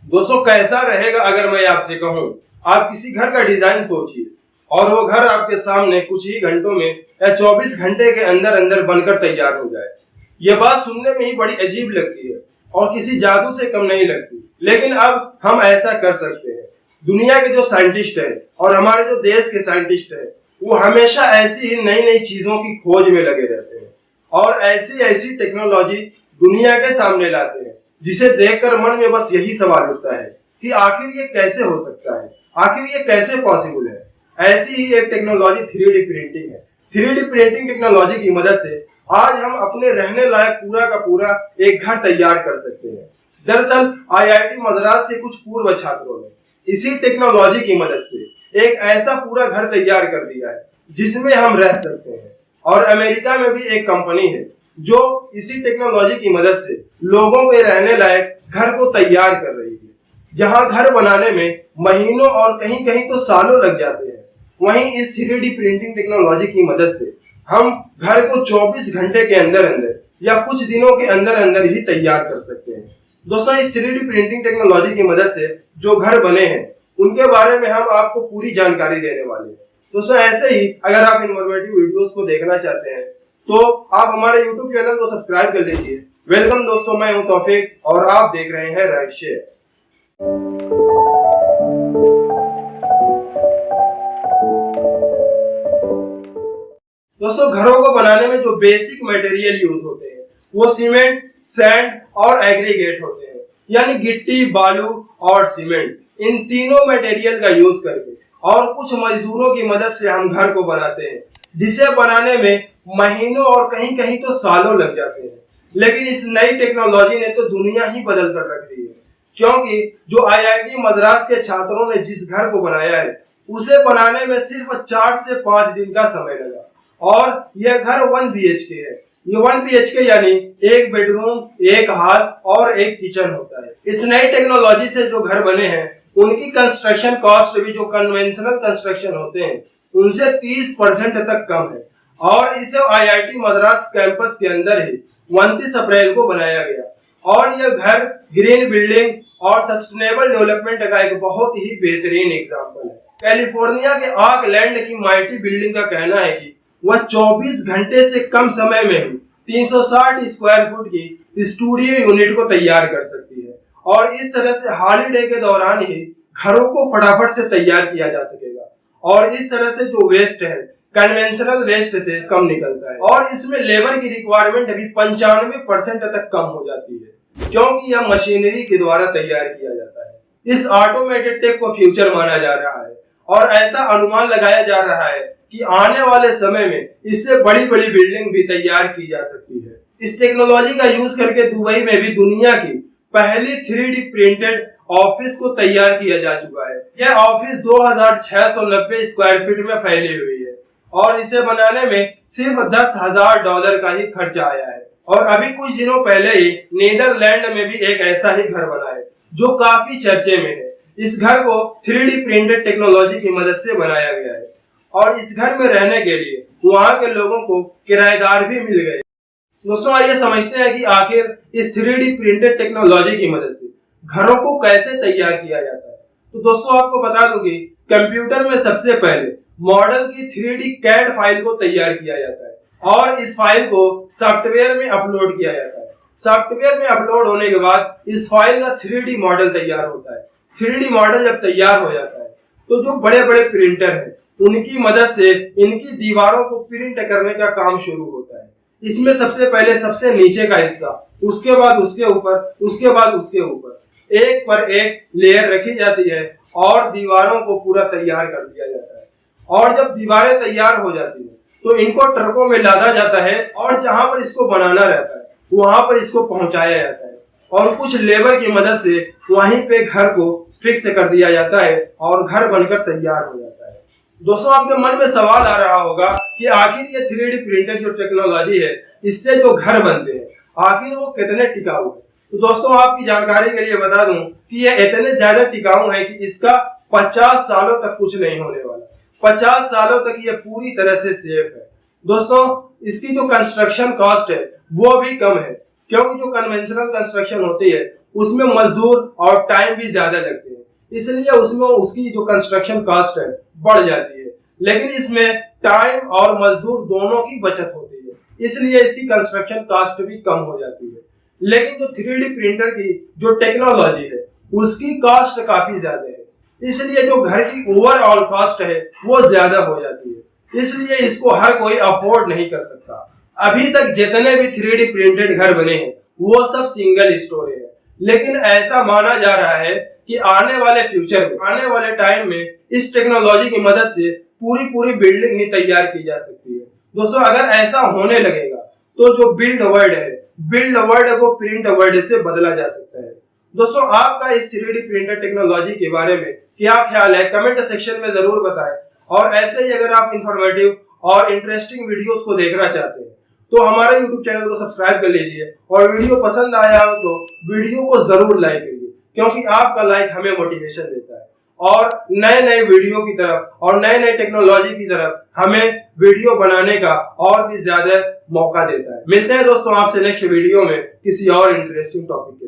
दोस्तों कैसा रहेगा अगर मैं आपसे कहूं, आप किसी घर का डिजाइन सोचिए और वो घर आपके सामने कुछ ही घंटों में या 24 घंटे के अंदर अंदर बनकर तैयार हो जाए। ये बात सुनने में ही बड़ी अजीब लगती है और किसी जादू से कम नहीं लगती, लेकिन अब हम ऐसा कर सकते हैं। दुनिया के जो साइंटिस्ट हैं और हमारे जो देश के साइंटिस्ट हैं, वो हमेशा ऐसी ही नई नई चीजों की खोज में लगे रहते हैं और ऐसी ऐसी टेक्नोलॉजी दुनिया के सामने लाते हैं जिसे देखकर मन में बस यही सवाल उठता है कि आखिर ये कैसे हो सकता है, आखिर ये कैसे पॉसिबल है। ऐसी ही एक टेक्नोलॉजी 3D प्रिंटिंग है। 3D प्रिंटिंग टेक्नोलॉजी की मदद से आज हम अपने रहने लायक पूरा का पूरा एक घर तैयार कर सकते हैं। दरअसल IIT मद्रास से कुछ पूर्व छात्रों ने इसी टेक्नोलॉजी की मदद से एक ऐसा पूरा घर तैयार कर दिया है जिसमें हम रह सकते हैं। और अमेरिका में भी एक कंपनी है जो इसी टेक्नोलॉजी की मदद से लोगों के रहने लायक घर को तैयार कर रही है। जहां घर बनाने में महीनों और कहीं कहीं तो सालों लग जाते हैं, वहीं इस 3D प्रिंटिंग टेक्नोलॉजी की मदद से हम घर को 24 घंटे के अंदर अंदर या कुछ दिनों के अंदर अंदर ही तैयार कर सकते हैं। दोस्तों, इस 3D प्रिंटिंग टेक्नोलॉजी की मदद से जो घर बने हैं उनके बारे में हम आपको पूरी जानकारी देने वाले हैं। दोस्तों, ऐसे ही अगर आप इन्फॉर्मेटिव वीडियोस को देखना चाहते हैं तो आप हमारे YouTube चैनल को सब्सक्राइब कर लीजिए। वेलकम दोस्तों, मैं हूं तौफीक और आप देख रहे हैं राइट शेयर। दोस्तों, घरों को बनाने में जो बेसिक मटेरियल यूज होते हैं वो सीमेंट, सैंड और एग्रीगेट होते हैं, यानी गिट्टी, बालू और सीमेंट। इन तीनों मटेरियल का यूज करके और कुछ मजदूरों की मदद से हम घर को बनाते हैं, जिसे बनाने में महीनों और कहीं कहीं तो सालों लग जाते हैं। लेकिन इस नई टेक्नोलॉजी ने तो दुनिया ही बदल कर रख दी है, क्योंकि जो IIT मद्रास के छात्रों ने जिस घर को बनाया है उसे बनाने में सिर्फ 4 से 5 दिन का समय लगा। और यह घर 1 BHK है। ये 1 BHK यानी एक बेडरूम, एक हॉल और एक किचन होता है। इस नई टेक्नोलॉजी से जो घर बने हैं उनकी कंस्ट्रक्शन कॉस्ट भी जो कन्वेंशनल कंस्ट्रक्शन होते हैं उनसे 30% तक कम है और इसे IIT मद्रास कैंपस के अंदर ही 29 अप्रैल को बनाया गया। और यह घर ग्रीन बिल्डिंग और सस्टेनेबल डेवलपमेंट का एक बहुत ही बेहतरीन एग्जाम्पल है। कैलिफोर्निया के आर्कलैंड की माइटी बिल्डिंग का कहना है कि वह 24 घंटे से कम समय में ही 360 स्क्वायर फुट की स्टूडियो यूनिट को तैयार कर सकती है। और इस तरह से हॉलीडे के दौरान ही घरों को फटाफट से तैयार किया जा सकेगा और इस तरह से जो वेस्ट है कन्वेंशनल वेस्ट से कम निकलता है और इसमें लेबर की रिक्वायरमेंट अभी 95% तक कम हो जाती है, क्योंकि यह मशीनरी के द्वारा तैयार किया जाता है। इस ऑटोमेटेड टेक को फ्यूचर माना जा रहा है और ऐसा अनुमान लगाया जा रहा है कि आने वाले समय में इससे बड़ी बड़ी बिल्डिंग भी तैयार की जा सकती है। इस टेक्नोलॉजी का यूज करके दुबई में भी दुनिया की पहली 3D प्रिंटेड ऑफिस को तैयार किया जा चुका है। यह ऑफिस 2690 स्क्वायर फीट में फैली हुई है और इसे बनाने में सिर्फ $10,000 का ही खर्चा आया है। और अभी कुछ दिनों पहले ही नीदरलैंड में भी एक ऐसा ही घर बना है जो काफी चर्चे में है। इस घर को 3D प्रिंटेड टेक्नोलॉजी की मदद से बनाया गया है और इस घर में रहने के लिए वहां के लोगों को किराएदार भी मिल गए। दोस्तों, आइए समझते हैं कि आखिर इस 3D प्रिंटेड टेक्नोलॉजी की मदद से घरों को कैसे तैयार किया जाता है। तो दोस्तों, आपको बता दूं कि कंप्यूटर में सबसे पहले मॉडल की 3D CAD फाइल को तैयार किया जाता है और इस फाइल को सॉफ्टवेयर में अपलोड किया जाता है। सॉफ्टवेयर में अपलोड होने के बाद इस फाइल का 3D मॉडल तैयार होता है। 3D मॉडल जब तैयार हो जाता है तो जो बड़े बड़े प्रिंटर हैं उनकी मदद से इनकी दीवारों को प्रिंट करने का काम शुरू होता है। इसमें सबसे पहले सबसे नीचे का हिस्सा, उसके बाद उसके ऊपर, उसके बाद उसके ऊपर एक पर एक लेयर रखी जाती है और दीवारों को पूरा तैयार कर दिया जाता है। और जब दीवारें तैयार हो जाती है तो इनको ट्रकों में लादा जाता है और जहां पर इसको बनाना रहता है वहां पर इसको पहुंचाया जाता है और कुछ लेबर की मदद से वहीं पे घर को फिक्स कर दिया जाता है और घर बनकर तैयार हो जाता है। दोस्तों, आपके मन में सवाल आ रहा होगा कि आखिर ये 3D प्रिंटेड जो टेक्नोलॉजी है इससे जो घर बनते हैं आखिर वो कितने टिकाऊ है। तो दोस्तों, आपकी जानकारी के लिए बता दूं कि ये इतने ज्यादा टिकाऊ है कि इसका 50 सालों तक कुछ नहीं होने वाला। 50 सालों तक ये पूरी तरह से सेफ है। दोस्तों, इसकी जो कंस्ट्रक्शन कॉस्ट है वो भी कम है। क्योंकि जो कन्वेंशनल कंस्ट्रक्शन होती है उसमें मजदूर और टाइम भी ज्यादा लगते हैं, इसलिए उसमें उसकी जो कंस्ट्रक्शन कॉस्ट है बढ़ जाती है। लेकिन इसमें टाइम और मजदूर दोनों की बचत होती है, इसलिए इसकी कंस्ट्रक्शन कॉस्ट भी कम हो जाती है। लेकिन जो 3D प्रिंटर की जो टेक्नोलॉजी है उसकी कॉस्ट काफी ज्यादा है, इसलिए जो घर की ओवरऑल कॉस्ट है वो ज्यादा हो जाती है, इसलिए इसको हर कोई अफोर्ड नहीं कर सकता। अभी तक जितने भी 3D प्रिंटेड घर बने हैं वो सब सिंगल स्टोरी है, लेकिन ऐसा माना जा रहा है कि आने वाले फ्यूचर में, आने वाले टाइम में इस टेक्नोलॉजी की मदद से पूरी बिल्डिंग ही तैयार की जा सकती है। दोस्तों अगर ऐसा होने लगेगा तो जो बिल्ड वर्ड है, बिल्ड वर्ड को प्रिंट वर्ड से बदला जा सकता है। दोस्तों आपका इस 3D प्रिंटर टेक्नोलॉजी के बारे में क्या ख्याल है, कमेंट सेक्शन में जरूर बताएं। और ऐसे ही अगर आप इंफॉर्मेटिव और इंटरेस्टिंग वीडियोस को देखना चाहते हैं तो हमारे YouTube चैनल को सब्सक्राइब कर लीजिए, और वीडियो पसंद आया हो तो वीडियो को जरूर लाइक करिए, क्योंकि आपका लाइक हमें मोटिवेशन देता है और नए वीडियो की तरफ और नए टेक्नोलॉजी की तरफ हमें वीडियो बनाने का और भी ज्यादा मौका देता है। मिलते हैं दोस्तों आपसे नेक्स्ट वीडियो में किसी और इंटरेस्टिंग टॉपिक के साथ।